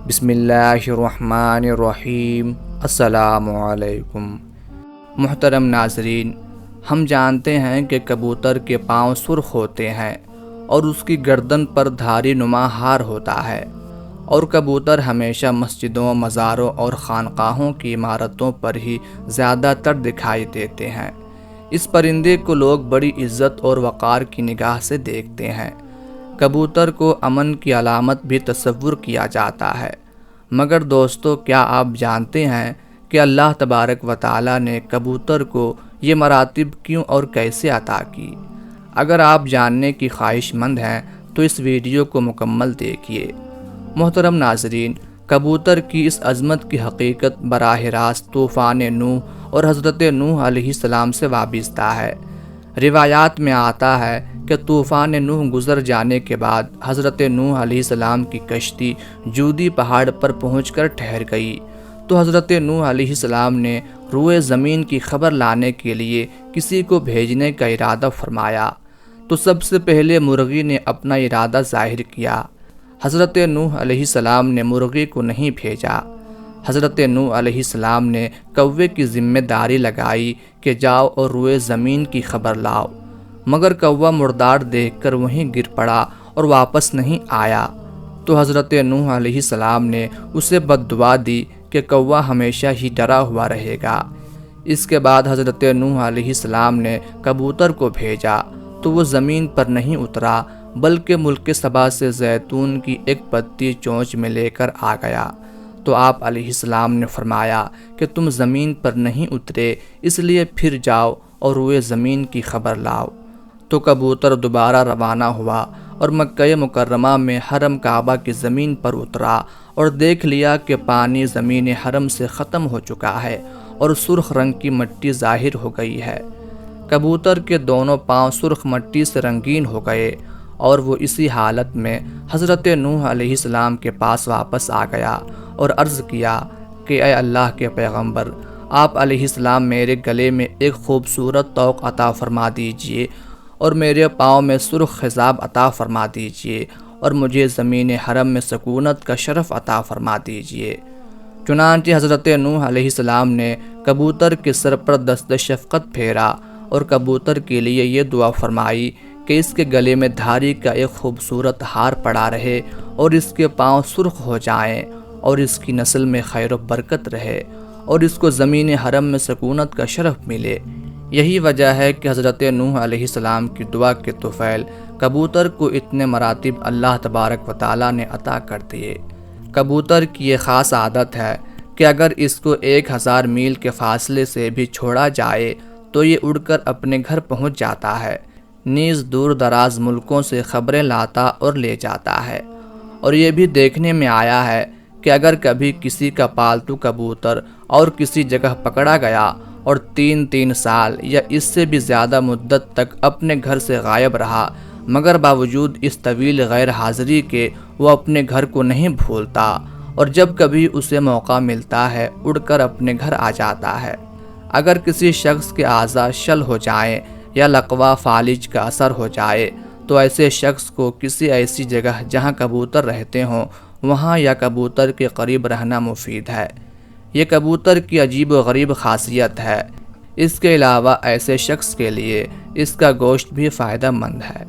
بسم اللہ الرحمن الرحیم۔ السلام علیکم۔ محترم ناظرین، ہم جانتے ہیں کہ کبوتر کے پاؤں سرخ ہوتے ہیں اور اس کی گردن پر دھاری نما ہار ہوتا ہے، اور کبوتر ہمیشہ مسجدوں، مزاروں اور خانقاہوں کی عمارتوں پر ہی زیادہ تر دکھائی دیتے ہیں۔ اس پرندے کو لوگ بڑی عزت اور وقار کی نگاہ سے دیکھتے ہیں۔ کبوتر کو امن کی علامت بھی تصور کیا جاتا ہے، مگر دوستو، کیا آپ جانتے ہیں کہ اللہ تبارک و تعالی نے کبوتر کو یہ مراتب کیوں اور کیسے عطا کی؟ اگر آپ جاننے کی خواہش مند ہیں تو اس ویڈیو کو مکمل دیکھیے۔ محترم ناظرین، کبوتر کی اس عظمت کی حقیقت براہ راست طوفان نوح اور حضرت نوح علیہ السلام سے وابستہ ہے۔ روایات میں آتا ہے کہ طوفان نوح گزر جانے کے بعد حضرت نوح علیہ السلام کی کشتی جودی پہاڑ پر پہنچ کر ٹھہر گئی، تو حضرت نوح علیہ السلام نے روئے زمین کی خبر لانے کے لیے کسی کو بھیجنے کا ارادہ فرمایا، تو سب سے پہلے مرغی نے اپنا ارادہ ظاہر کیا۔ حضرت نوح علیہ السلام نے مرغی کو نہیں بھیجا۔ حضرت نوح علیہ السلام نے کوے کی ذمہ داری لگائی کہ جاؤ اور روئے زمین کی خبر لاؤ، مگر کوا مردار دیکھ کر وہیں گر پڑا اور واپس نہیں آیا، تو حضرت نوح علیہ السلام نے اسے بد دعا دی کہ کوا ہمیشہ ہی ڈرا ہوا رہے گا۔ اس کے بعد حضرت نوح علیہ السلام نے کبوتر کو بھیجا، تو وہ زمین پر نہیں اترا بلکہ ملک سبا سے زیتون کی ایک پتی چونچ میں لے کر آ گیا۔ تو آپ علیہ السلام نے فرمایا کہ تم زمین پر نہیں اترے، اس لیے پھر جاؤ اور روئے زمین کی خبر لاؤ۔ تو کبوتر دوبارہ روانہ ہوا اور مکہ مکرمہ میں حرم کعبہ کی زمین پر اترا اور دیکھ لیا کہ پانی زمین حرم سے ختم ہو چکا ہے اور سرخ رنگ کی مٹی ظاہر ہو گئی ہے۔ کبوتر کے دونوں پاؤں سرخ مٹی سے رنگین ہو گئے اور وہ اسی حالت میں حضرت نوح علیہ السلام کے پاس واپس آ گیا اور عرض کیا کہ اے اللہ کے پیغمبر، آپ علیہ السلام میرے گلے میں ایک خوبصورت طوق عطا فرما دیجئے اور میرے پاؤں میں سرخ خضاب عطا فرما دیجئے اور مجھے زمین حرم میں سکونت کا شرف عطا فرما دیجئے۔ چنانچہ حضرت نوح علیہ السلام نے کبوتر کے سر پر دست شفقت پھیرا اور کبوتر کے لیے یہ دعا فرمائی کہ اس کے گلے میں دھاری کا ایک خوبصورت ہار پڑا رہے اور اس کے پاؤں سرخ ہو جائیں اور اس کی نسل میں خیر و برکت رہے اور اس کو زمین حرم میں سکونت کا شرف ملے۔ یہی وجہ ہے کہ حضرت نوح علیہ السلام کی دعا کے طفیل کبوتر کو اتنے مراتب اللہ تبارک و تعالی نے عطا کر دیے۔ کبوتر کی یہ خاص عادت ہے کہ اگر اس کو 1000 میل کے فاصلے سے بھی چھوڑا جائے تو یہ اڑ کر اپنے گھر پہنچ جاتا ہے، نیز دور دراز ملکوں سے خبریں لاتا اور لے جاتا ہے۔ اور یہ بھی دیکھنے میں آیا ہے کہ اگر کبھی کسی کا پالتو کبوتر اور کسی جگہ پکڑا گیا اور 3 سال یا اس سے بھی زیادہ مدت تک اپنے گھر سے غائب رہا، مگر باوجود اس طویل غیر حاضری کے وہ اپنے گھر کو نہیں بھولتا اور جب کبھی اسے موقع ملتا ہے اڑ کر اپنے گھر آ جاتا ہے۔ اگر کسی شخص کے اعضاء شل ہو جائیں یا لقوہ فالج کا اثر ہو جائے تو ایسے شخص کو کسی ایسی جگہ جہاں کبوتر رہتے ہوں وہاں یا کبوتر کے قریب رہنا مفید ہے۔ یہ کبوتر کی عجیب و غریب خاصیت ہے۔ اس کے علاوہ ایسے شخص کے لیے اس کا گوشت بھی فائدہ مند ہے۔